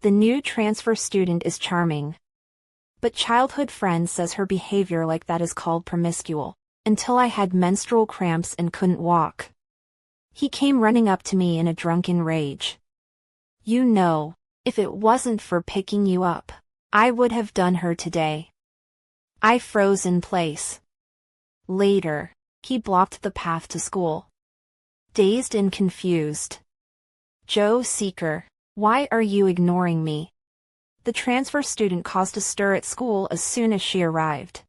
The new transfer student is charming. But childhood friend says her behavior like that is called promiscuous, until I had menstrual cramps and couldn't walk. He came running up to me in a drunken rage. You know, if it wasn't for picking you up, I would have done her today. I froze in place. Later, he blocked the path to school. Dazed and confused. Joe Seeker, why are you ignoring me? The transfer student caused a stir at school as soon as she arrived.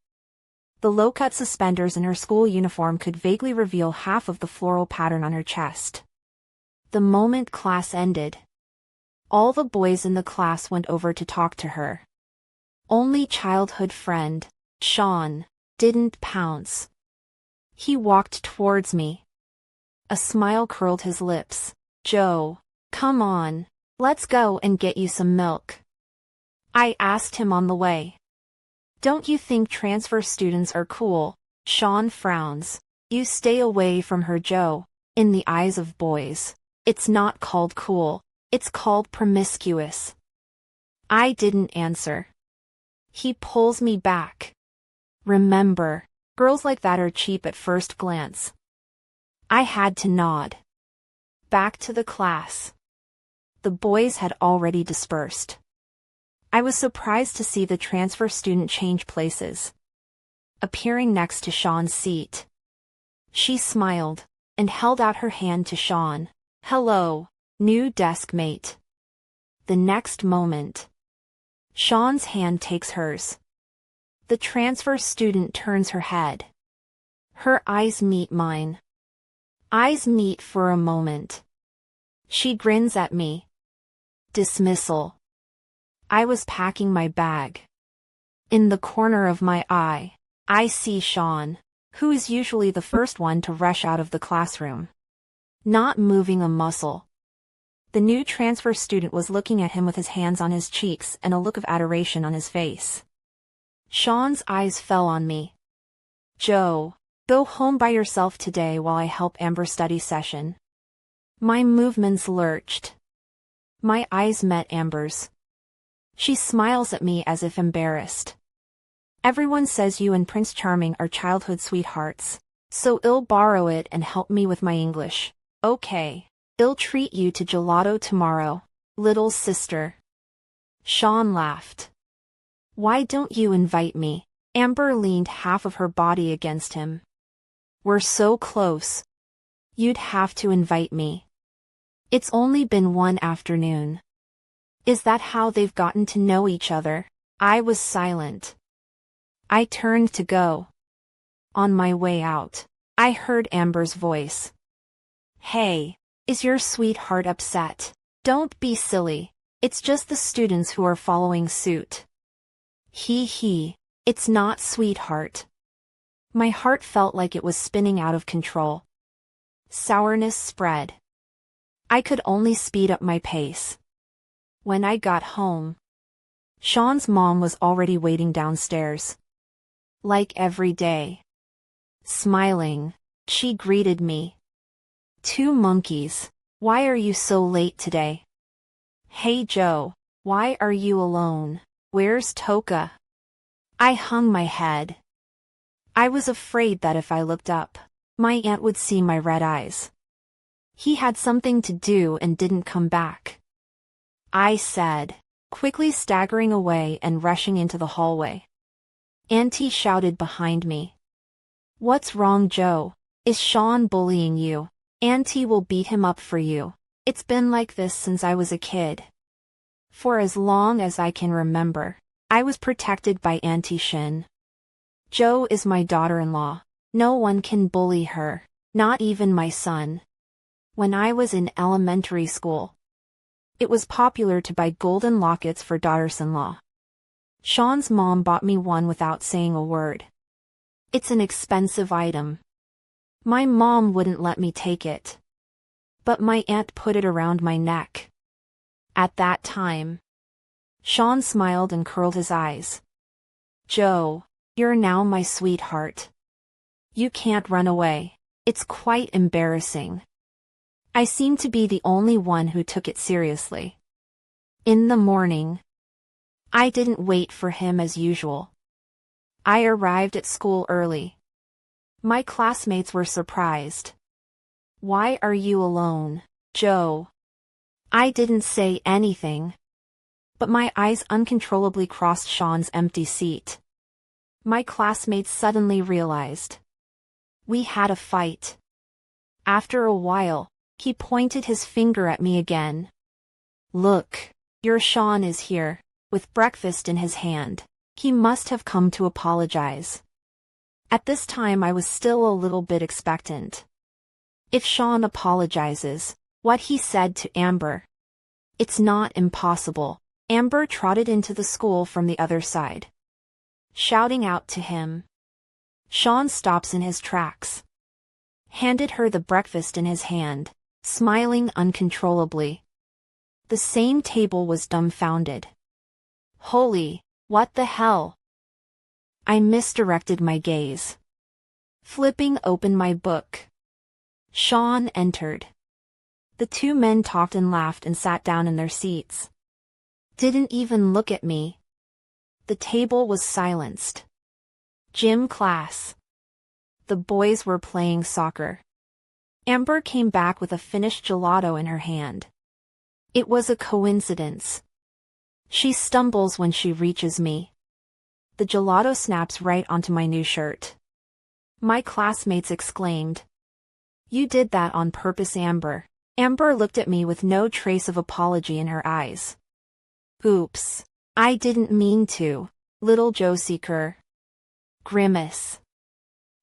The low-cut suspenders in her school uniform could vaguely reveal half of the floral pattern on her chest. The moment class ended, all the boys in the class went over to talk to her. Only childhood friend, Sean, didn't pounce. He walked towards me. A smile curled his lips. Joe, come on, let's go and get you some milk. I asked him on the way. Don't you think transfer students are cool? Sean frowns. You stay away from her, Joe. In the eyes of boys, it's not called cool, it's called promiscuous. I didn't answer. He pulls me back. Remember, girls like that are cheap at first glance. I had to nod. Back to the class. The boys had already dispersed. I was surprised to see the transfer student change places, appearing next to Sean's seat. She smiled and held out her hand to Sean. Hello, new desk mate. The next moment, Sean's hand takes hers. The transfer student turns her head. Her eyes meet mine. Eyes meet for a moment. She grins at me. Dismissal. I was packing my bag. In the corner of my eye, I see Sean, who is usually the first one to rush out of the classroom. Not moving a muscle. The new transfer student was looking at him with his hands on his cheeks and a look of adoration on his face. Sean's eyes fell on me. Joe, go home by yourself today while I help Amber study session. My movements lurched. My eyes met Amber's. She smiles at me as if embarrassed. Everyone says you and Prince Charming are childhood sweethearts, so I'll borrow it and help me with my English. Okay, I'll treat you to gelato tomorrow, little sister. Sean laughed. Why don't you invite me? Amber leaned half of her body against him. We're so close. You'd have to invite me. It's only been one afternoon. Is that how they've gotten to know each other? I was silent. I turned to go. On my way out, I heard Amber's voice. Hey, is your sweetheart upset? Don't be silly. It's just the students who are following suit. It's not sweetheart. My heart felt like it was spinning out of control. Sourness spread. I could only speed up my pace. When I got home, Sean's mom was already waiting downstairs. Like every day. Smiling, she greeted me. Two monkeys, why are you so late today? Hey Joe, why are you alone? Where's Toka? I hung my head. I was afraid that if I looked up, my aunt would see my red eyes. He had something to do and didn't come back. I said, quickly staggering away and rushing into the hallway. Auntie shouted behind me. What's wrong, Joe? Is Sean bullying you? Auntie will beat him up for you. It's been like this since I was a kid. For as long as I can remember, I was protected by Auntie Shin. Joe is my daughter-in-law. No one can bully her, not even my son. When I was in elementary school, it was popular to buy golden lockets for daughters-in-law. Sean's mom bought me one without saying a word. It's an expensive item. My mom wouldn't let me take it. But my aunt put it around my neck. At that time, Sean smiled and curled his eyes. Joe, you're now my sweetheart. You can't run away. It's quite embarrassing. I seem to be the only one who took it seriously. In the morning, I didn't wait for him as usual. I arrived at school early. My classmates were surprised. "Why are you alone, Joe?" I didn't say anything, but my eyes uncontrollably crossed Sean's empty seat. My classmates suddenly realized. We had a fight. After a while, he pointed his finger at me again. "Look, your Sean is here, with breakfast in his hand. He must have come to apologize." At this time I was still a little bit expectant. If Sean apologizes, what he said to Amber. It's not impossible. Amber trotted into the school from the other side, shouting out to him. Sean stops in his tracks, handed her the breakfast in his hand, smiling uncontrollably. The same table was dumbfounded. Holy, what the hell? I misdirected my gaze, flipping open my book. Sean entered. The two men talked and laughed and sat down in their seats. Didn't even look at me. The table was silenced. Gym class. The boys were playing soccer. Amber came back with a finished gelato in her hand. It was a coincidence. She stumbles when she reaches me. The gelato snaps right onto my new shirt. My classmates exclaimed. "You did that on purpose, Amber." Amber looked at me with no trace of apology in her eyes. "Oops. I didn't mean to, little Joe Seeker." Grimace.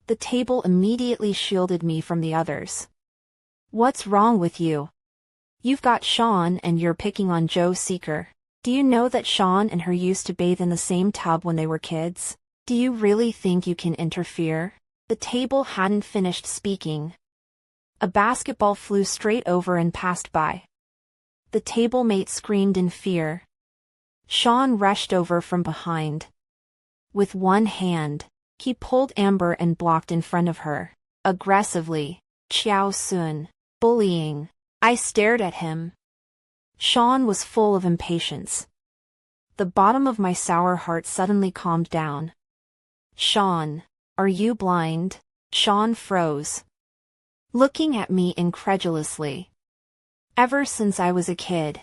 The table immediately shielded me from the others. "What's wrong with you? You've got Sean and you're picking on Joe Seeker. Do you know that Sean and her used to bathe in the same tub when they were kids? Do you really think you can interfere?" The table hadn't finished speaking. A basketball flew straight over and passed by. The table mate screamed in fear. Sean rushed over from behind. With one hand, he pulled Amber and blocked in front of her, aggressively. Chiao Sun. Bullying. I stared at him. Sean was full of impatience. The bottom of my sour heart suddenly calmed down. "Sean, are you blind?" Sean froze, looking at me incredulously. Ever since I was a kid,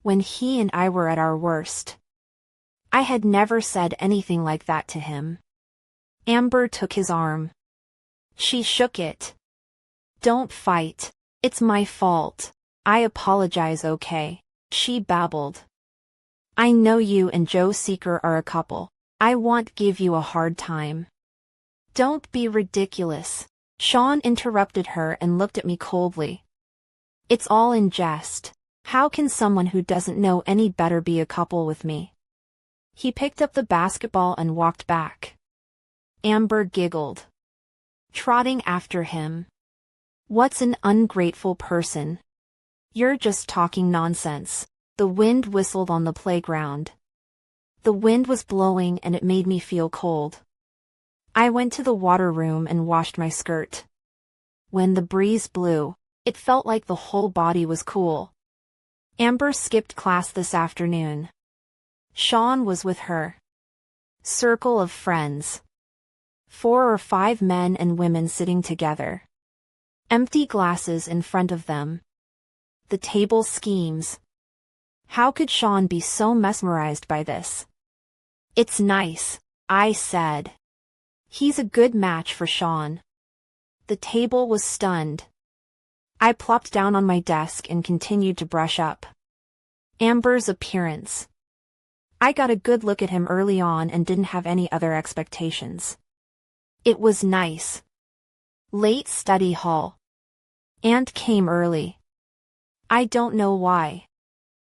when he and I were at our worst, I had never said anything like that to him. Amber took his arm. She shook it. "Don't fight. It's my fault. I apologize, okay?" she babbled. "I know you and Joe Seeker are a couple. I won't give you a hard time." "Don't be ridiculous." Sean interrupted her and looked at me coldly. "It's all in jest. How can someone who doesn't know any better be a couple with me?" He picked up the basketball and walked back. Amber giggled, trotting after him. "What's an ungrateful person? You're just talking nonsense." The wind whistled on the playground. The wind was blowing and it made me feel cold. I went to the water room and washed my skirt. When the breeze blew, it felt like the whole body was cool. Amber skipped class this afternoon. Sean was with her. Circle of friends. 4 or 5 men and women sitting together. Empty glasses in front of them. The table schemes. How could Sean be so mesmerized by this? "It's nice," I said. "He's a good match for Sean." The table was stunned. I plopped down on my desk and continued to brush up. Amber's appearance. I got a good look at him early on and didn't have any other expectations. It was nice. Late study hall. Aunt came early. I don't know why.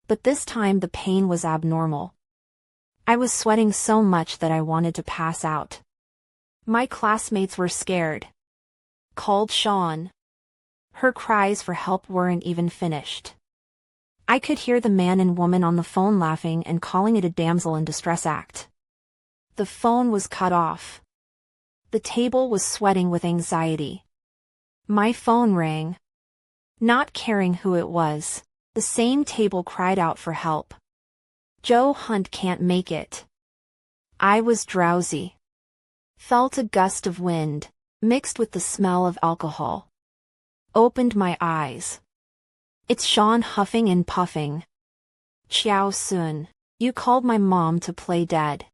But this time the pain was abnormal. I was sweating so much that I wanted to pass out. My classmates were scared. Called Sean. Her cries for help weren't even finished. I could hear the man and woman on the phone laughing and calling it a damsel in distress act. The phone was cut off. The table was sweating with anxiety. My phone rang. Not caring who it was, the same table cried out for help. Joe Hunt can't make it. I was drowsy. Felt a gust of wind, mixed with the smell of alcohol. Opened my eyes. It's Sean huffing and puffing. Chiao Sun, you called my mom to play dead.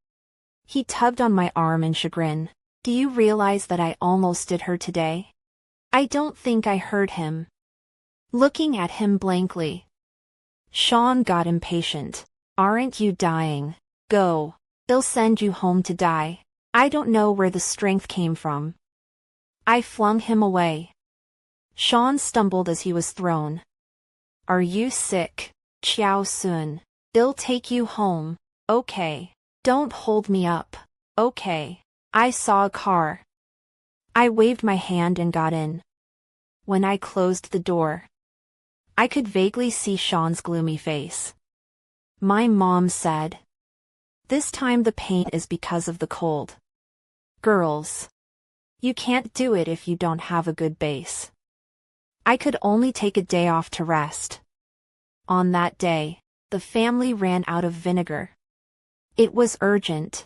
He tugged on my arm in chagrin. Do you realize that I almost did her today? I don't think I heard him. Looking at him blankly. Sean got impatient. Aren't you dying? Go. They'll send you home to die. I don't know where the strength came from. I flung him away. Sean stumbled as he was thrown. Are you sick, Chiao Sun? They'll take you home, okay? Don't hold me up, okay? I saw a car. I waved my hand and got in. When I closed the door, I could vaguely see Sean's gloomy face. My mom said, this time the pain is because of the cold. Girls, you can't do it if you don't have a good base. I could only take a day off to rest. On that day, the family ran out of vinegar. It was urgent.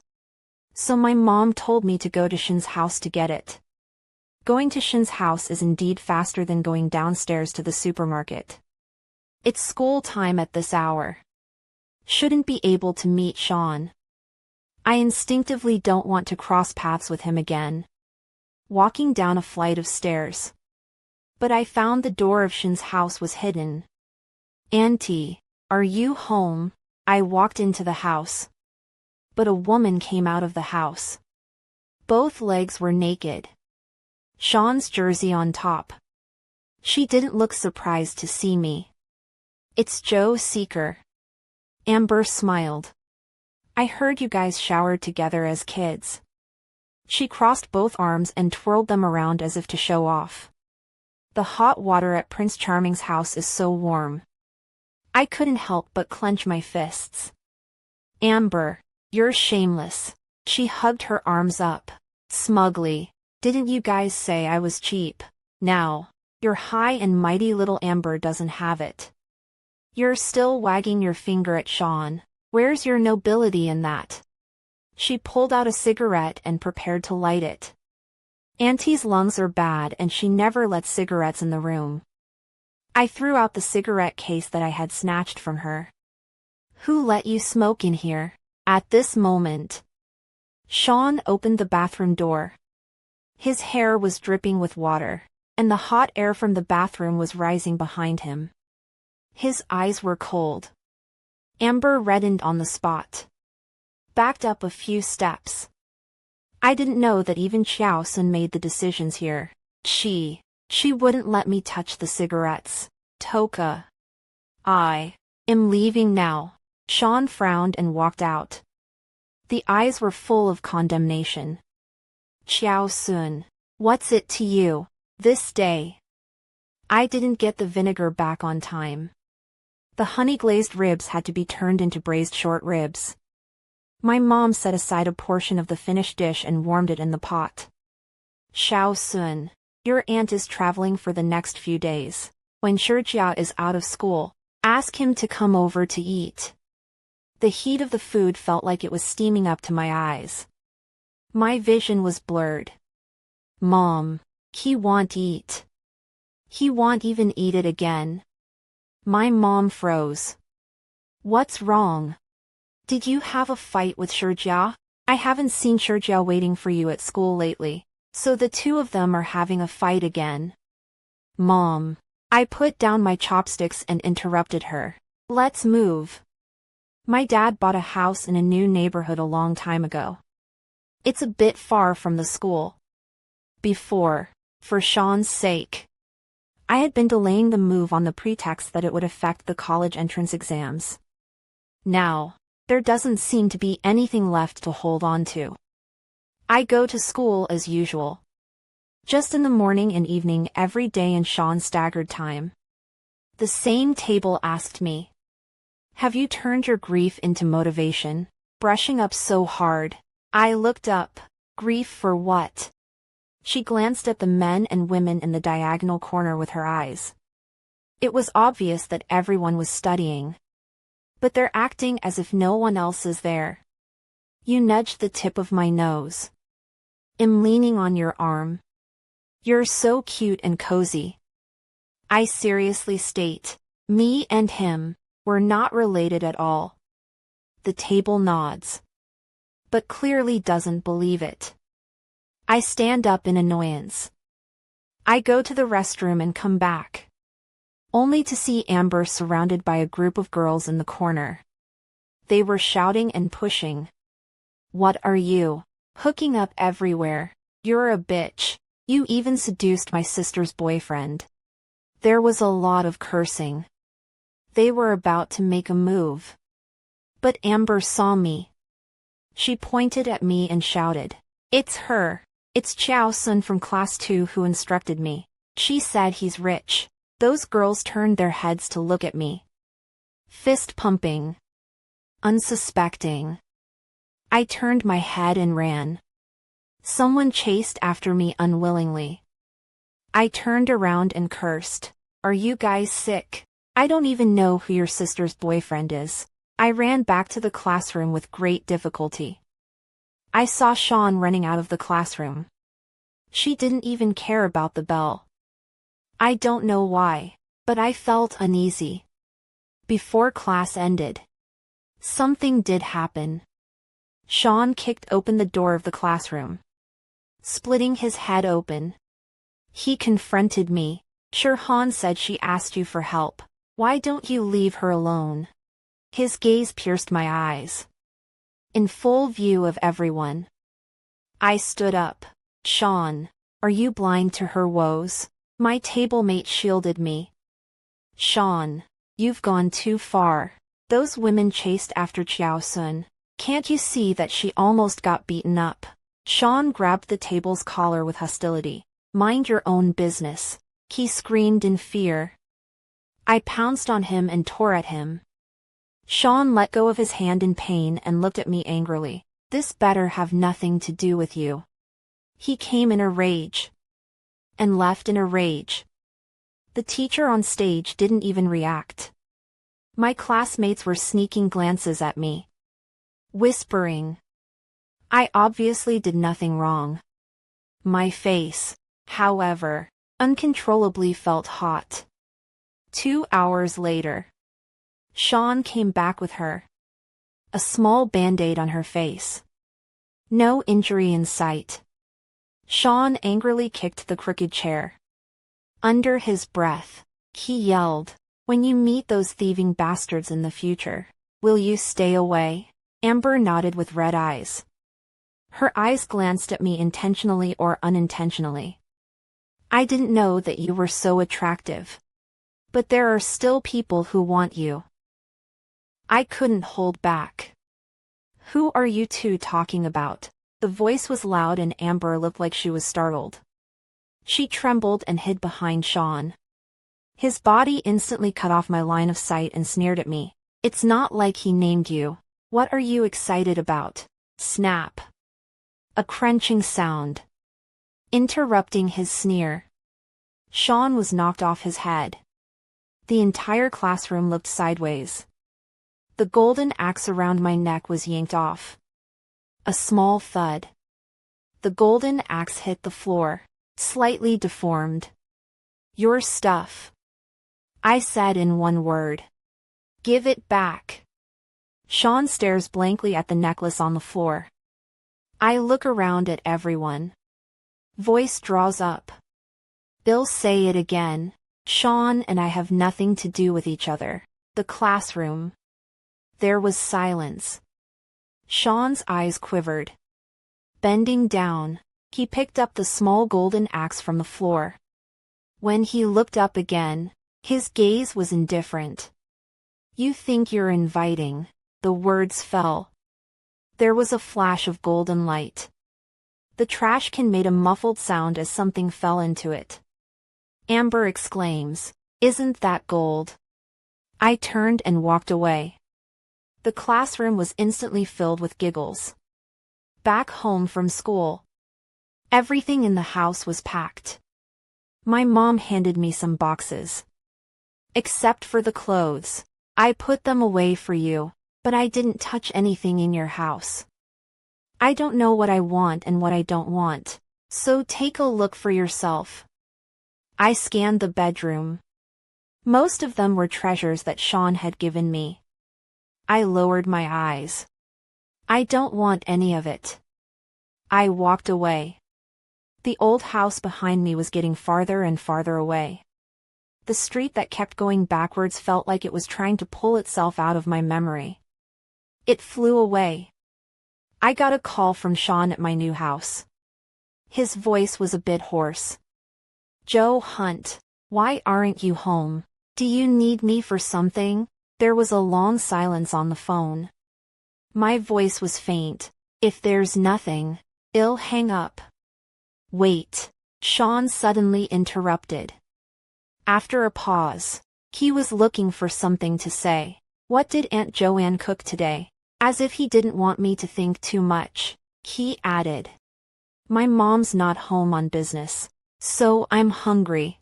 So my mom told me to go to Shin's house to get it. Going to Shin's house is indeed faster than going downstairs to the supermarket. It's school time at this hour. Shouldn't be able to meet Sean. I instinctively don't want to cross paths with him again. Walking down a flight of stairs. But I found the door of Shin's house was hidden. Auntie, are you home? I walked into the house. But a woman came out of the house. Both legs were naked. Sean's jersey on top. She didn't look surprised to see me. It's Joe Seeker. Amber smiled. I heard you guys showered together as kids. She crossed both arms and twirled them around as if to show off. The hot water at Prince Charming's house is so warm. I couldn't help but clench my fists. Amber, you're shameless. She hugged her arms up. Smugly. Didn't you guys say I was cheap? Now, your high and mighty little Amber doesn't have it. You're still wagging your finger at Sean. Where's your nobility in that? She pulled out a cigarette and prepared to light it. Auntie's lungs are bad and she never lets cigarettes in the room. I threw out the cigarette case that I had snatched from her. Who let you smoke in here? At this moment, Sean opened the bathroom door. His hair was dripping with water, and the hot air from the bathroom was rising behind him. His eyes were cold. Amber reddened on the spot. Backed up a few steps. I didn't know that even Chiao Sun made the decisions here. She wouldn't let me touch the cigarettes. Toka. I am leaving now. Sean frowned and walked out. The eyes were full of condemnation. Chiao Sun, what's it to you, this day? I didn't get the vinegar back on time. The honey-glazed ribs had to be turned into braised short ribs. My mom set aside a portion of the finished dish and warmed it in the pot. Chiao Sun, your aunt is traveling for the next few days. When Shijia is out of school, ask him to come over to eat. The heat of the food felt like it was steaming up to my eyes. My vision was blurred. Mom, he won't eat. He won't even eat it again. My mom froze. What's wrong? Did you have a fight with Shijia? I haven't seen Shijia waiting for you at school lately, so the two of them are having a fight again. Mom. I put down my chopsticks and interrupted her. Let's move. My dad bought a house in a new neighborhood a long time ago. It's a bit far from the school. Before, for Sean's sake, I had been delaying the move on the pretext that it would affect the college entrance exams. Now, there doesn't seem to be anything left to hold on to. I go to school as usual. Just in the morning and evening every day in Sean's staggered time. The same table asked me, have you turned your grief into motivation, brushing up so hard? I looked up. Grief for what? She glanced at the men and women in the diagonal corner with her eyes. It was obvious that everyone was studying. But they're acting as if no one else is there. You nudge the tip of my nose. I'm leaning on your arm. You're so cute and cozy. I seriously state, me and him, we're not related at all. The table nods. But clearly doesn't believe it. I stand up in annoyance. I go to the restroom and come back. Only to see Amber surrounded by a group of girls in the corner. They were shouting and pushing. What are you? Hooking up everywhere. You're a bitch. You even seduced my sister's boyfriend. There was a lot of cursing. They were about to make a move. But Amber saw me. She pointed at me and shouted, "It's her. It's Chao Sun from class 2 who instructed me. She said he's rich." Those girls turned their heads to look at me. Fist pumping. Unsuspecting. I turned my head and ran. Someone chased after me unwillingly. I turned around and cursed. Are you guys sick? I don't even know who your sister's boyfriend is. I ran back to the classroom with great difficulty. I saw Sean running out of the classroom. She didn't even care about the bell. I don't know why, but I felt uneasy. Before class ended, something did happen. Sean kicked open the door of the classroom, splitting his head open. He confronted me. Shirhan said she asked you for help. Why don't you leave her alone? His gaze pierced my eyes. In full view of everyone. I stood up. Sean, are you blind to her woes? My table mate shielded me. Sean, you've gone too far. Those women chased after Chao Sun. Can't you see that she almost got beaten up? Sean grabbed the table's collar with hostility. Mind your own business. He screamed in fear. I pounced on him and tore at him. Sean let go of his hand in pain and looked at me angrily. This better have nothing to do with you. He came in a rage. And left in a rage. The teacher on stage didn't even react. My classmates were sneaking glances at me. Whispering. I obviously did nothing wrong. My face, however, uncontrollably felt hot. 2 hours later. Sean came back with her. A small band-aid on her face. No injury in sight. Sean angrily kicked the crooked chair. Under his breath, he yelled, "When you meet those thieving bastards in the future, will you stay away?" Amber nodded with red eyes. Her eyes glanced at me intentionally or unintentionally. I didn't know that you were so attractive. But there are still people who want you. I couldn't hold back. Who are you two talking about? The voice was loud and Amber looked like she was startled. She trembled and hid behind Sean. His body instantly cut off my line of sight and sneered at me. It's not like he named you. What are you excited about? Snap. A crunching sound. Interrupting his sneer. Sean was knocked off his head. The entire classroom looked sideways. The golden axe around my neck was yanked off. A small thud. The golden axe hit the floor, slightly deformed. Your stuff. I said in one word. Give it back. Sean stares blankly at the necklace on the floor. I look around at everyone. Voice draws up. They'll say it again. Sean and I have nothing to do with each other. The classroom. There was silence. Sean's eyes quivered. Bending down, he picked up the small golden axe from the floor. When he looked up again, his gaze was indifferent. You think you're inviting. The words fell. There was a flash of golden light. The trash can made a muffled sound as something fell into it. Amber exclaims, "Isn't that gold?" I turned and walked away. The classroom was instantly filled with giggles. Back home from school. Everything in the house was packed. My mom handed me some boxes. Except for the clothes. I put them away for you, but I didn't touch anything in your house. I don't know what I want and what I don't want, so take a look for yourself. I scanned the bedroom. Most of them were treasures that Sean had given me. I lowered my eyes. I don't want any of it. I walked away. The old house behind me was getting farther and farther away. The street that kept going backwards felt like it was trying to pull itself out of my memory. It flew away. I got a call from Sean at my new house. His voice was a bit hoarse. "Joe Hunt, why aren't you home? Do you need me for something?" There was a long silence on the phone. My voice was faint. "If there's nothing, I'll hang up." "Wait," Sean suddenly interrupted. After a pause, he was looking for something to say. "What did Aunt Joanne cook today?" As if he didn't want me to think too much, he added, "My mom's not home on business, so I'm hungry."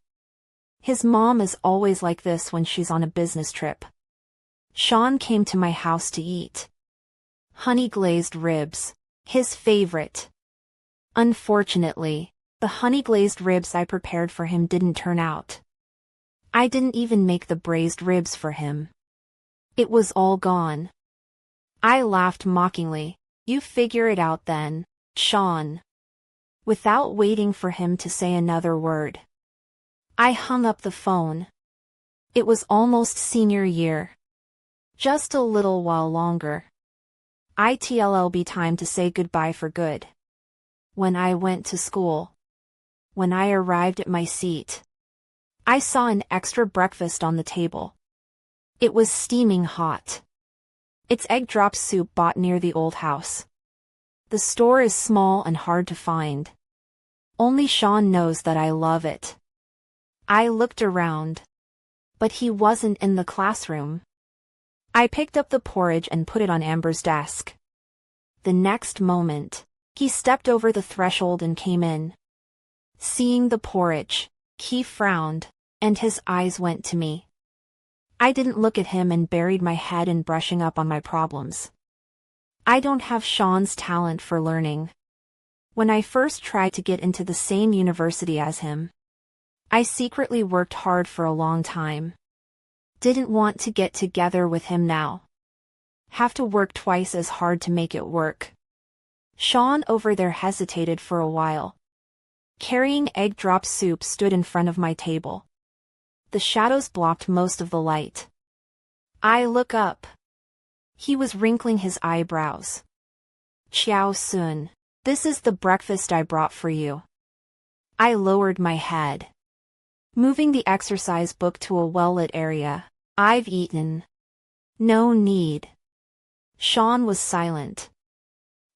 His mom is always like this when she's on a business trip. Sean came to my house to eat. Honey glazed ribs, his favorite. Unfortunately, the honey glazed ribs I prepared for him didn't turn out. I didn't even make the braised ribs for him. It was all gone. I laughed mockingly. "You figure it out then, Sean." Without waiting for him to say another word, I hung up the phone. It was almost senior year. Just a little while longer. It'll be time to say goodbye for good. When I went to school. When I arrived at my seat, I saw an extra breakfast on the table. It was steaming hot. It's egg drop soup bought near the old house. The store is small and hard to find. Only Sean knows that I love it. I looked around, but he wasn't in the classroom. I picked up the porridge and put it on Amber's desk. The next moment, he stepped over the threshold and came in. Seeing the porridge, he frowned, and his eyes went to me. I didn't look at him and buried my head in brushing up on my problems. I don't have Sean's talent for learning. When I first tried to get into the same university as him, I secretly worked hard for a long time. Didn't want to get together with him now. Have to work twice as hard to make it work. Sean over there hesitated for a while. Carrying egg drop soup stood in front of my table. The shadows blocked most of the light. I look up. He was wrinkling his eyebrows. "Chiao Sun, this is the breakfast I brought for you." I lowered my head. Moving the exercise book to a well-lit area. "I've eaten." "No need." Sean was silent.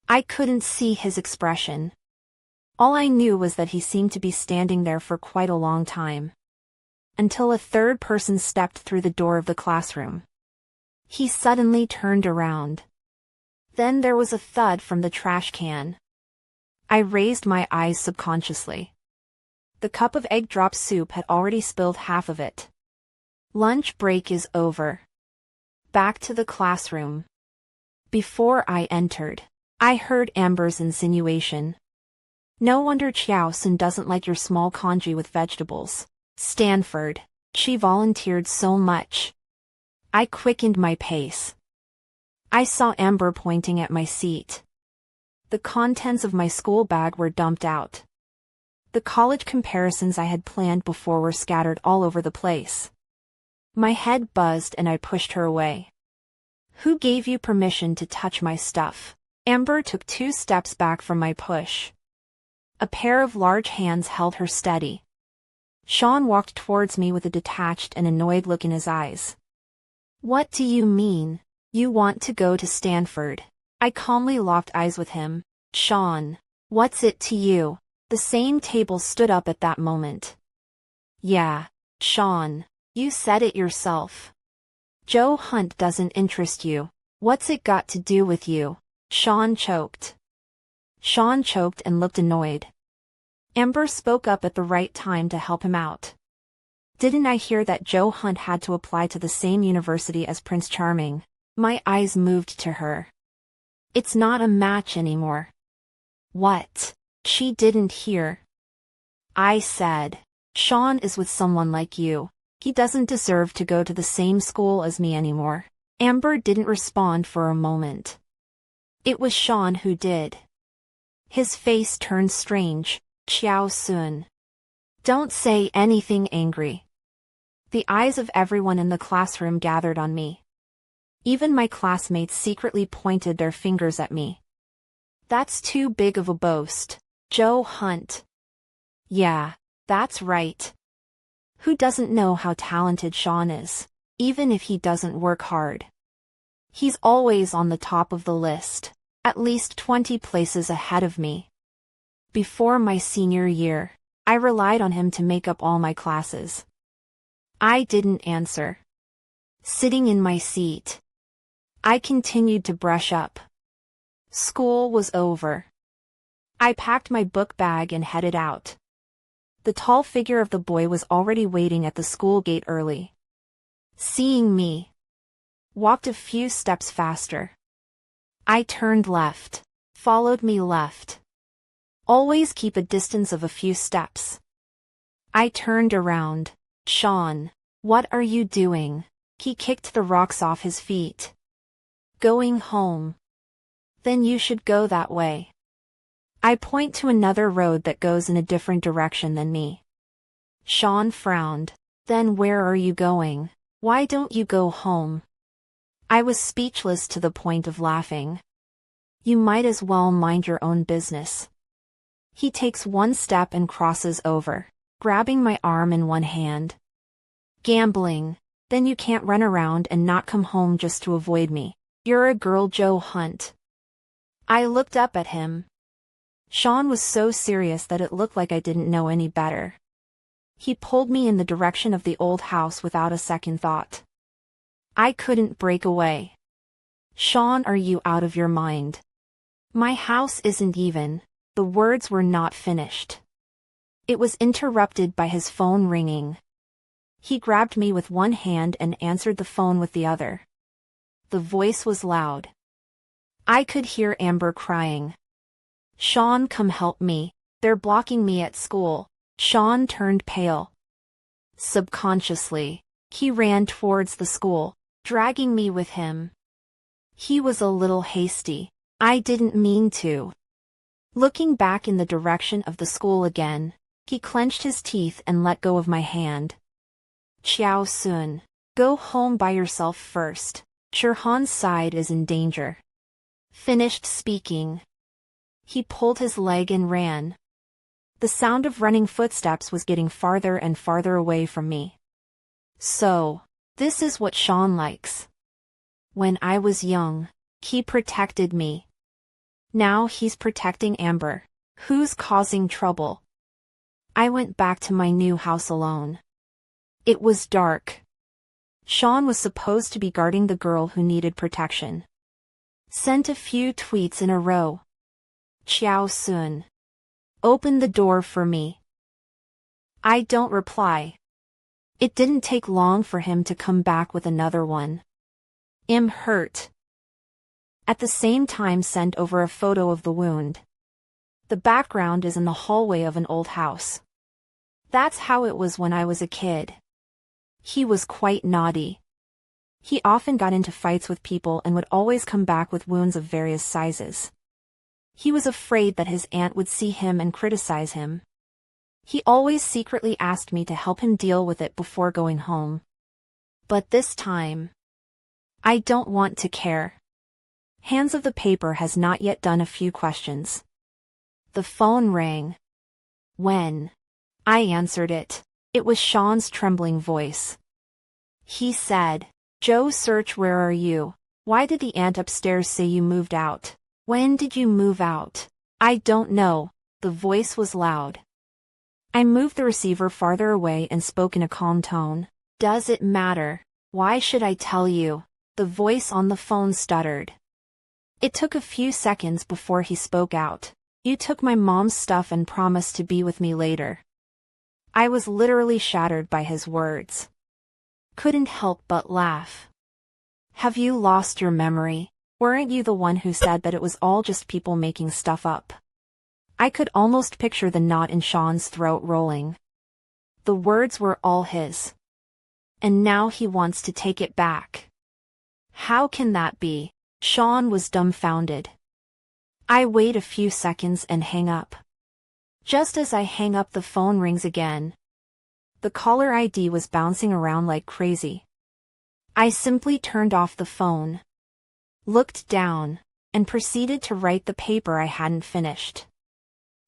I couldn't see his expression. All I knew was that he seemed to be standing there for quite a long time. Until a third person stepped through the door of the classroom. He suddenly turned around. Then there was a thud from the trash can. I raised my eyes subconsciously. The cup of egg drop soup had already spilled half of it. Lunch break is over. Back to the classroom. Before I entered, I heard Amber's insinuation. "No wonder Chiao Sun doesn't like your small congee with vegetables. Stanford, she volunteered so much." I quickened my pace. I saw Amber pointing at my seat. The contents of my school bag were dumped out. The college comparisons I had planned before were scattered all over the place. My head buzzed and I pushed her away. "Who gave you permission to touch my stuff?" Amber took 2 steps back from my push. A pair of large hands held her steady. Sean walked towards me with a detached and annoyed look in his eyes. "What do you mean? You want to go to Stanford?" I calmly locked eyes with him. "Sean, what's it to you?" The same table stood up at that moment. "Yeah, Sean, you said it yourself. Joe Hunt doesn't interest you. What's it got to do with you?" Sean choked. Sean choked and looked annoyed. Amber spoke up at the right time to help him out. Didn't I hear that Joe Hunt had to apply to the same university as Prince Charming? My eyes moved to her. It's not a match anymore. What? She didn't hear. I said, Sean is with someone like you. He doesn't deserve to go to the same school as me anymore. Amber didn't respond for a moment. It was Sean who did. His face turned strange. Xiao Sun. Don't say anything angry. The eyes of everyone in the classroom gathered on me. Even my classmates secretly pointed their fingers at me. That's too big of a boast. Joe Hunt. Yeah, that's right. Who doesn't know how talented Sean is, even if he doesn't work hard? He's always on the top of the list, at least 20 places ahead of me. Before my senior year, I relied on him to make up all my classes. I didn't answer. Sitting in my seat, I continued to brush up. School was over. I packed my book bag and headed out. The tall figure of the boy was already waiting at the school gate early. Seeing me, walked a few steps faster. I turned left, followed me left. Always keep a distance of a few steps. I turned around. Sean, what are you doing? He kicked the rocks off his feet. Going home. Then you should go that way. I point to another road that goes in a different direction than me. Sean frowned. Then where are you going? Why don't you go home? I was speechless to the point of laughing. You might as well mind your own business. He takes one step and crosses over, grabbing my arm in one hand. Gambling. Then you can't run around and not come home just to avoid me. You're a girl, Joe Hunt. I looked up at him. Sean was so serious that it looked like I didn't know any better. He pulled me in the direction of the old house without a second thought. I couldn't break away. Sean, are you out of your mind? My house isn't even. The words were not finished. It was interrupted by his phone ringing. He grabbed me with one hand and answered the phone with the other. The voice was loud. I could hear Amber crying. Sean, come help me. They're blocking me at school. Sean turned pale. Subconsciously, he ran towards the school, dragging me with him. He was a little hasty. I didn't mean to. Looking back in the direction of the school again, he clenched his teeth and let go of my hand. Xiao Sun, go home by yourself first. Churhan's side is in danger. Finished speaking. He pulled his leg and ran. The sound of running footsteps was getting farther and farther away from me. So, this is what Sean likes. When I was young, he protected me. Now he's protecting Amber, who's causing trouble. I went back to my new house alone. It was dark. Sean was supposed to be guarding the girl who needed protection. Sent a few tweets in a row. Xiao Sun. Open the door for me. I don't reply. It didn't take long for him to come back with another one. I'm hurt. At the same time sent over a photo of the wound. The background is in the hallway of an old house. That's how it was when I was a kid. He was quite naughty. He often got into fights with people and would always come back with wounds of various sizes. He was afraid that his aunt would see him and criticize him. He always secretly asked me to help him deal with it before going home. But this time, I don't want to care. Hands of the paper has not yet done a few questions. The phone rang. When I answered it, it was Sean's trembling voice. He said, Joe Search, where are you? Why did the aunt upstairs say you moved out? When did you move out? I don't know. The voice was loud. I moved the receiver farther away and spoke in a calm tone. Does it matter? Why should I tell you? The voice on the phone stuttered. It took a few seconds before he spoke out. You took my mom's stuff and promised to be with me later. I was literally shattered by his words. Couldn't help but laugh. Have you lost your memory? Weren't you the one who said that it was all just people making stuff up? I could almost picture the knot in Sean's throat rolling. The words were all his. And now he wants to take it back. How can that be? Sean was dumbfounded. I wait a few seconds and hang up. Just as I hang up, the phone rings again. The caller ID was bouncing around like crazy. I simply turned off the phone, looked down, and proceeded to write the paper I hadn't finished.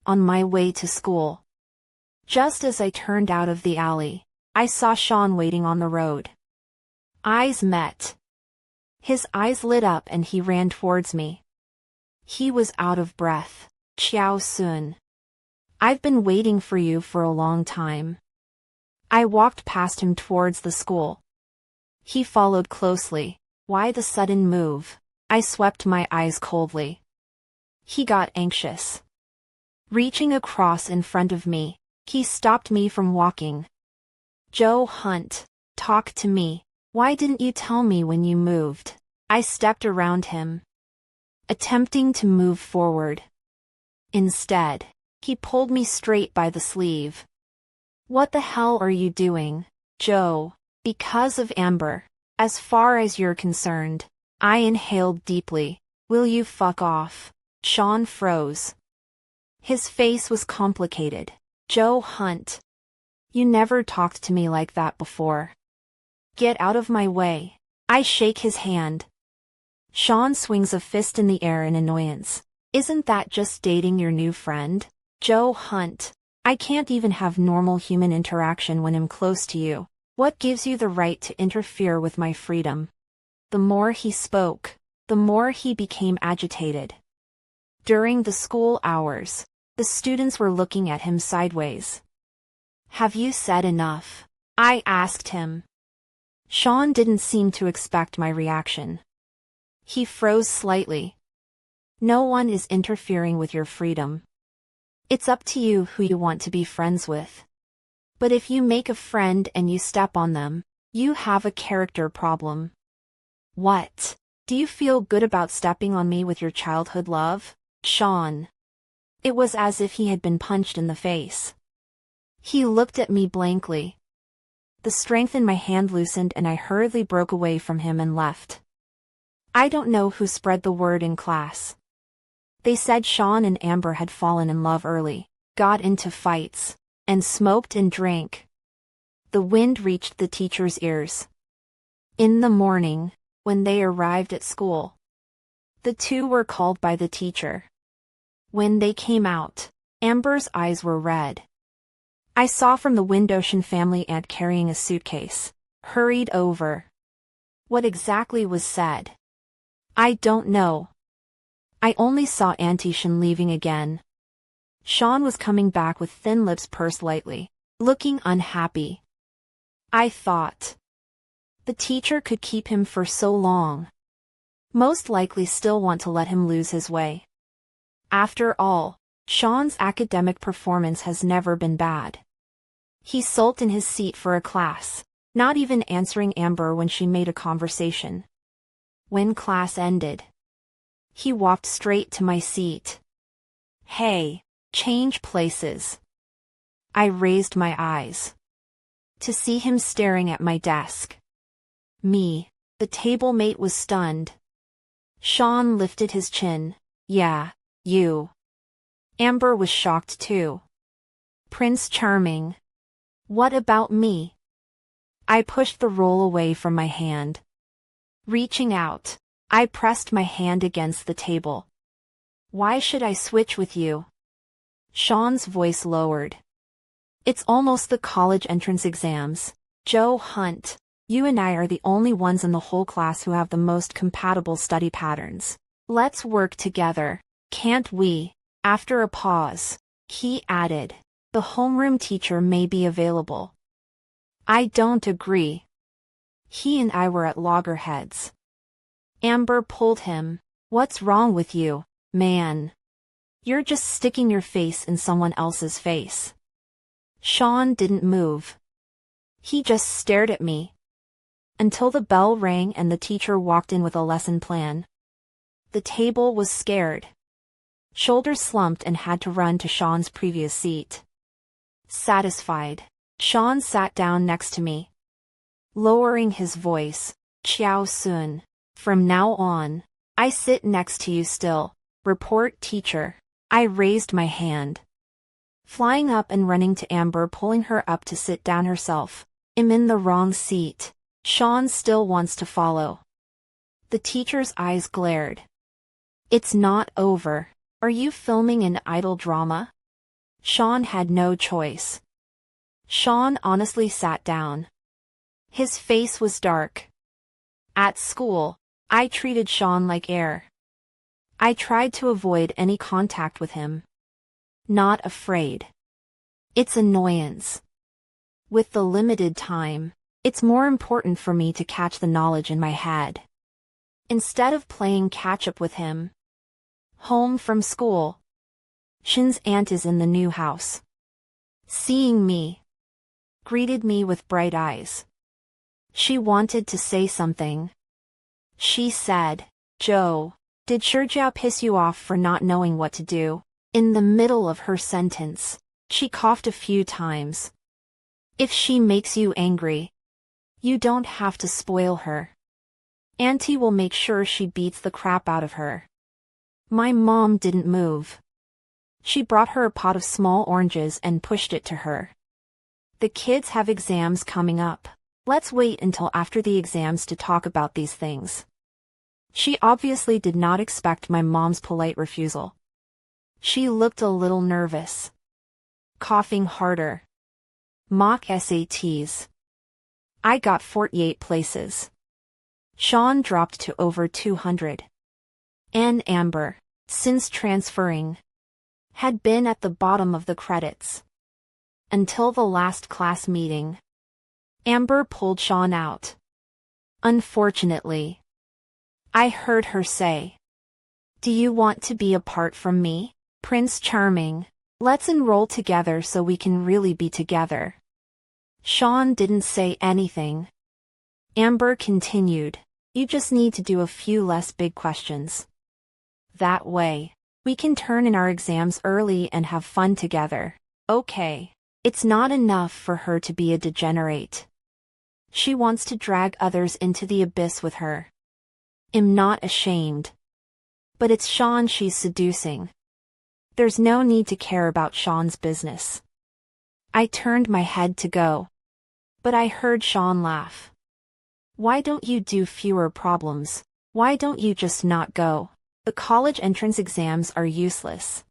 On my way to school. Just as I turned out of the alley, I saw Sean waiting on the road. Eyes met. His eyes lit up and he ran towards me. He was out of breath. Xiao Sun. I've been waiting for you for a long time. I walked past him towards the school. He followed closely. Why the sudden move? I swept my eyes coldly. He got anxious. Reaching across in front of me, he stopped me from walking. Joe Hunt, talk to me. Why didn't you tell me when you moved? I stepped around him, attempting to move forward. Instead, he pulled me straight by the sleeve. What the hell are you doing, Joe? Because of Amber. As far as you're concerned. I inhaled deeply. Will you fuck off? Sean froze. His face was complicated. Joe Hunt. You never talked to me like that before. Get out of my way. I shake his hand. Sean swings a fist in the air in annoyance. Isn't that just dating your new friend? Joe Hunt. I can't even have normal human interaction when I'm close to you. What gives you the right to interfere with my freedom? The more he spoke, the more he became agitated. During the school hours, the students were looking at him sideways. Have you said enough? I asked him. Sean didn't seem to expect my reaction. He froze slightly. No one is interfering with your freedom. It's up to you who you want to be friends with. But if you make a friend and you step on them, you have a character problem. What? Do you feel good about stepping on me with your childhood love, Sean? It was as if he had been punched in the face. He looked at me blankly. The strength in my hand loosened and I hurriedly broke away from him and left. I don't know who spread the word in class. They said Sean and Amber had fallen in love early, got into fights, and smoked and drank. The wind reached the teacher's ears. In the morning, when they arrived at school, the two were called by the teacher. When they came out, Amber's eyes were red. I saw from the window Shin family aunt carrying a suitcase, hurried over. What exactly was said? I don't know. I only saw Auntie Shin leaving again. Sean was coming back with thin lips pursed lightly, looking unhappy. I thought. The teacher could keep him for so long. Most likely still want to let him lose his way. After all, Sean's academic performance has never been bad. He sulked in his seat for a class, not even answering Amber when she made a conversation. When class ended, he walked straight to my seat. Hey, change places. I raised my eyes to see him staring at my desk. Me, the table mate, was stunned. Sean lifted his chin. Yeah, you. Amber was shocked too. Prince Charming. What about me? I pushed the roll away from my hand. Reaching out, I pressed my hand against the table. Why should I switch with you? Sean's voice lowered. It's almost the college entrance exams. Joe Hunt, you and I are the only ones in the whole class who have the most compatible study patterns. Let's work together, can't we? After a pause, he added, the homeroom teacher may be available. I don't agree. He and I were at loggerheads. Amber pulled him. What's wrong with you, man? You're just sticking your face in someone else's face. Sean didn't move. He just stared at me. Until the bell rang and the teacher walked in with a lesson plan. The table was scared. Shoulders slumped and had to run to Sean's previous seat. Satisfied, Sean sat down next to me. Lowering his voice, "Chiao Sun. From now on, I sit next to you still. Report, teacher." I raised my hand. Flying up and running to Amber, pulling her up to sit down herself. "I'm in the wrong seat." Sean still wants to follow. The teacher's eyes glared. "It's not over. Are you filming an idol drama?" Sean had no choice. Sean honestly sat down. His face was dark. At school, I treated Sean like air. I tried to avoid any contact with him. Not afraid. It's annoyance. With the limited time, it's more important for me to catch the knowledge in my head. Instead of playing catch-up with him. Home from school. Shin's aunt is in the new house. Seeing me, greeted me with bright eyes. She wanted to say something. She said, "Joe, did Shurjiao piss you off for not knowing what to do?" In the middle of her sentence, she coughed a few times. "If she makes you angry, you don't have to spoil her. Auntie will make sure she beats the crap out of her." My mom didn't move. She brought her a pot of small oranges and pushed it to her. "The kids have exams coming up. Let's wait until after the exams to talk about these things." She obviously did not expect my mom's polite refusal. She looked a little nervous. Coughing harder. Mock SATs. I got 48 places. Sean dropped to over 200. And Amber, since transferring, had been at the bottom of the credits. Until the last class meeting. Amber pulled Sean out. Unfortunately. I heard her say, "Do you want to be apart from me, Prince Charming? Let's enroll together so we can really be together." Sean didn't say anything. Amber continued, "You just need to do a few less big questions. That way, we can turn in our exams early and have fun together, okay?" It's not enough for her to be a degenerate. She wants to drag others into the abyss with her. I'm not ashamed. But it's Sean she's seducing. There's no need to care about Sean's business. I turned my head to go. But I heard Sean laugh. "Why don't you do fewer problems? Why don't you just not go? The college entrance exams are useless."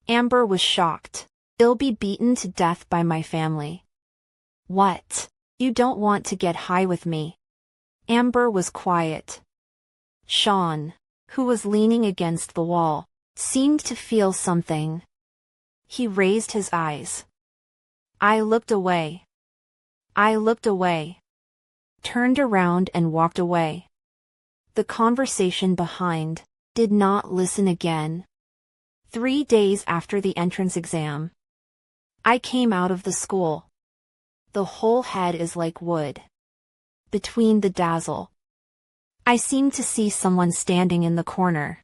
Amber was shocked. "I'll be beaten to death by my family." "What? You don't want to get high with me?" Amber was quiet. Sean, who was leaning against the wall, seemed to feel something. He raised his eyes. I looked away. Turned around and walked away. The conversation behind, did not listen again. 3 days after the entrance exam, I came out of the school. The whole head is like wood. Between the dazzle, I seemed to see someone standing in the corner.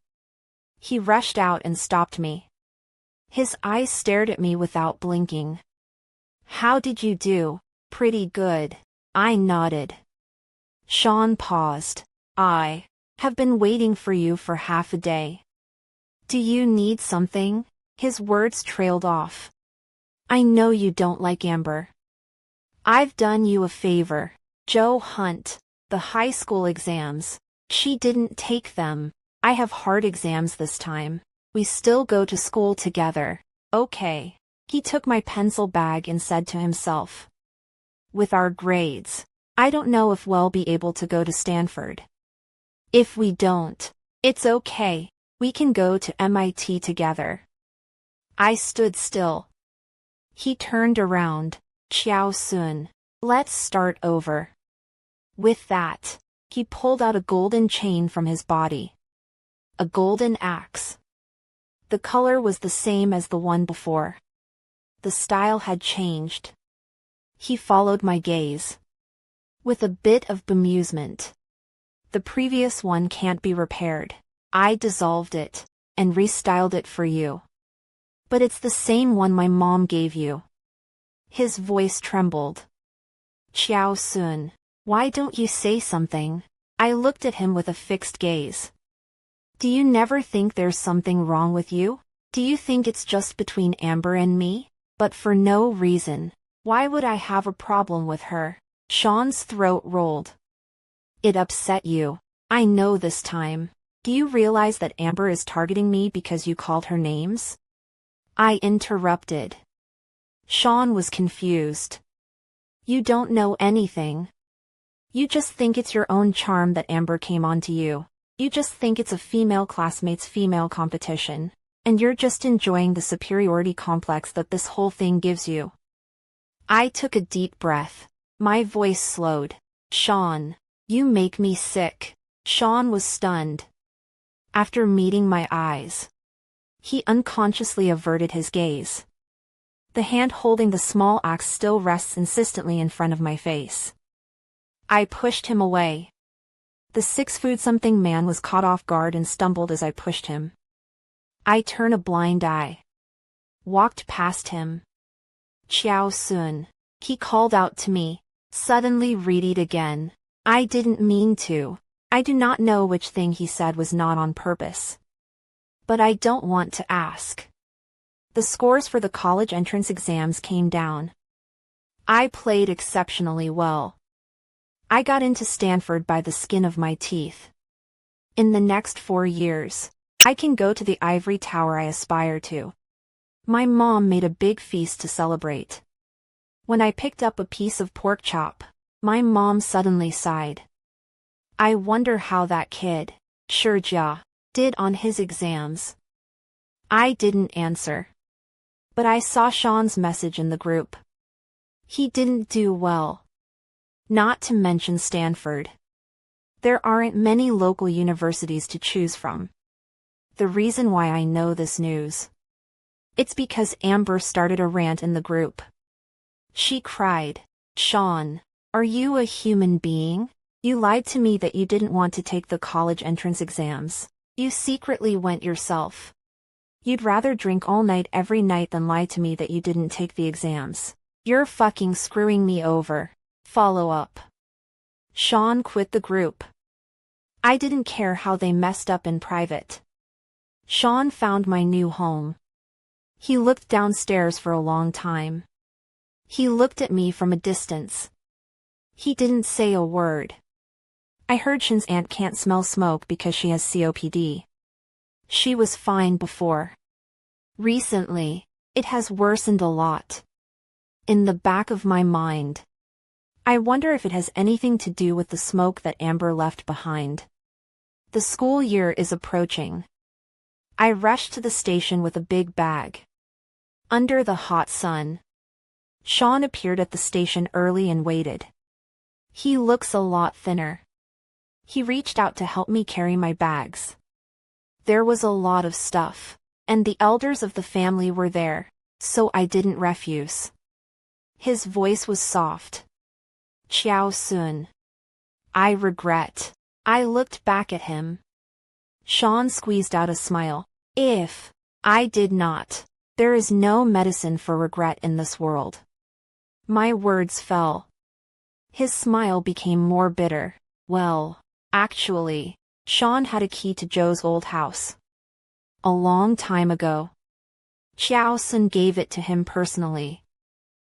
He rushed out and stopped me. His eyes stared at me without blinking. "How did you do?" "Pretty good." I nodded. Sean paused. "I have been waiting for you for half a day. Do you need something?" His words trailed off. "I know you don't like Amber. I've done you a favor. Joe Hunt, the high school exams. She didn't take them. I have hard exams this time. We still go to school together, okay?" He took my pencil bag and said to himself, "With our grades, I don't know if we'll be able to go to Stanford. If we don't, it's okay. We can go to MIT together." I stood still. He turned around. "Chiao Sun, let's start over." With that, he pulled out a golden chain from his body. A golden axe. The color was the same as the one before. The style had changed. He followed my gaze with a bit of bemusement. The previous one can't be repaired. I dissolved it and restyled it for you. But it's the same one my mom gave you. His voice trembled. Xiao Sun, why don't you say something? I looked at him with a fixed gaze. Do you never think there's something wrong with you? Do you think it's just between Amber and me? But for no reason. Why would I have a problem with her? Sean's throat rolled. It upset you. I know this time. Do you realize that Amber is targeting me because you called her names? I interrupted. Sean was confused. You don't know anything. You just think it's your own charm that Amber came onto you. You just think it's a female classmate's female competition. And you're just enjoying the superiority complex that this whole thing gives you. I took a deep breath. My voice slowed. Sean, you make me sick. Sean was stunned. After meeting my eyes, he unconsciously averted his gaze. The hand holding the small axe still rests insistently in front of my face. I pushed him away. The 6'something man was caught off guard and stumbled as I pushed him. I turned a blind eye. Walked past him. Xiao Sun, he called out to me, suddenly readied again. I didn't mean to. I do not know which thing he said was not on purpose. But I don't want to ask. The scores for the college entrance exams came down. I played exceptionally well. I got into Stanford by the skin of my teeth. In the next 4 years, I can go to the ivory tower I aspire to. My mom made a big feast to celebrate. When I picked up a piece of pork chop, my mom suddenly sighed. I wonder how that kid, Shijia, did on his exams. I didn't answer. But I saw Sean's message in the group. He didn't do well. Not to mention Stanford. There aren't many local universities to choose from. The reason why I know this news. It's because Amber started a rant in the group. She cried, Sean, are you a human being? You lied to me that you didn't want to take the college entrance exams. You secretly went yourself. You'd rather drink all night every night than lie to me that you didn't take the exams. You're fucking screwing me over. Follow up. Sean quit the group. I didn't care how they messed up in private. Sean found my new home. He looked downstairs for a long time. He looked at me from a distance. He didn't say a word. I heard Shin's aunt can't smell smoke because she has COPD. She was fine before. Recently, it has worsened a lot. In the back of my mind, I wonder if it has anything to do with the smoke that Amber left behind. The school year is approaching. I rushed to the station with a big bag. Under the hot sun, Sean appeared at the station early and waited. He looks a lot thinner. He reached out to help me carry my bags. There was a lot of stuff, and the elders of the family were there, so I didn't refuse. His voice was soft. Xiao Sun. I regret. I looked back at him. Sean squeezed out a smile. If I did not, there is no medicine for regret in this world. My words fell. His smile became more bitter. Well, actually, Sean had a key to Joe's old house. A long time ago. Xiao Sun gave it to him personally.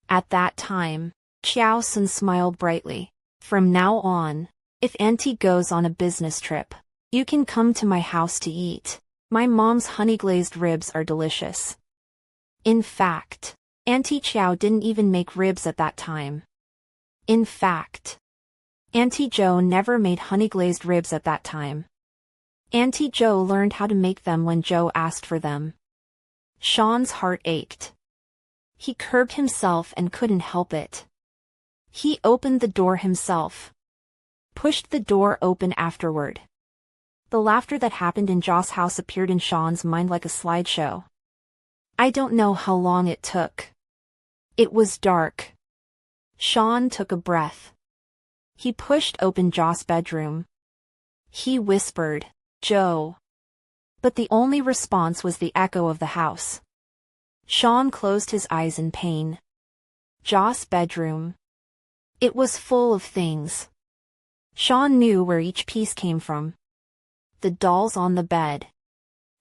At that time, Xiao Sun smiled brightly. From now on, if Auntie goes on a business trip, you can come to my house to eat. My mom's honey-glazed ribs are delicious. In fact, Auntie Qiao didn't even make ribs at that time. In fact, Auntie Joe never made honey-glazed ribs at that time. Auntie Joe learned how to make them when Joe asked for them. Sean's heart ached. He curbed himself and couldn't help it. He opened the door himself. Pushed the door open afterward. The laughter that happened in Jo's house appeared in Sean's mind like a slideshow. I don't know how long it took. It was dark. Sean took a breath. He pushed open Jo's bedroom. He whispered, "Joe." But the only response was the echo of the house. Sean closed his eyes in pain. Jo's bedroom. It was full of things. Sean knew where each piece came from. The dolls on the bed.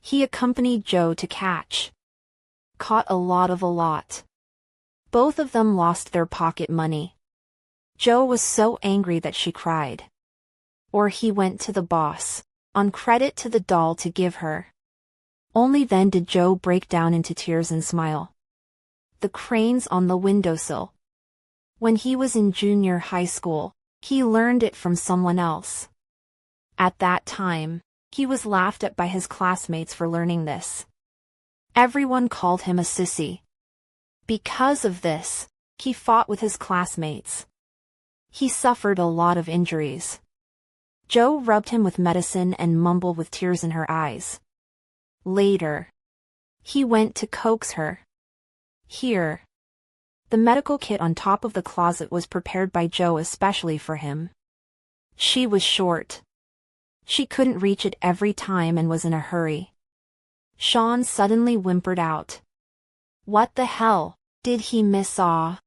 He accompanied Jo to catch. Caught a lot. Both of them lost their pocket money. Jo was so angry that she cried. Or he went to the boss, on credit to the doll to give her. Only then did Jo break down into tears and smile. The cranes on the windowsill. When he was in junior high school, he learned it from someone else. At that time, he was laughed at by his classmates for learning this. Everyone called him a sissy. Because of this, he fought with his classmates. He suffered a lot of injuries. Jo rubbed him with medicine and mumbled with tears in her eyes. Later, he went to coax her. Here. The medical kit on top of the closet was prepared by Jo especially for him. She was short. She couldn't reach it every time and was in a hurry. Sean suddenly whimpered out. What the hell, did he miss Aw?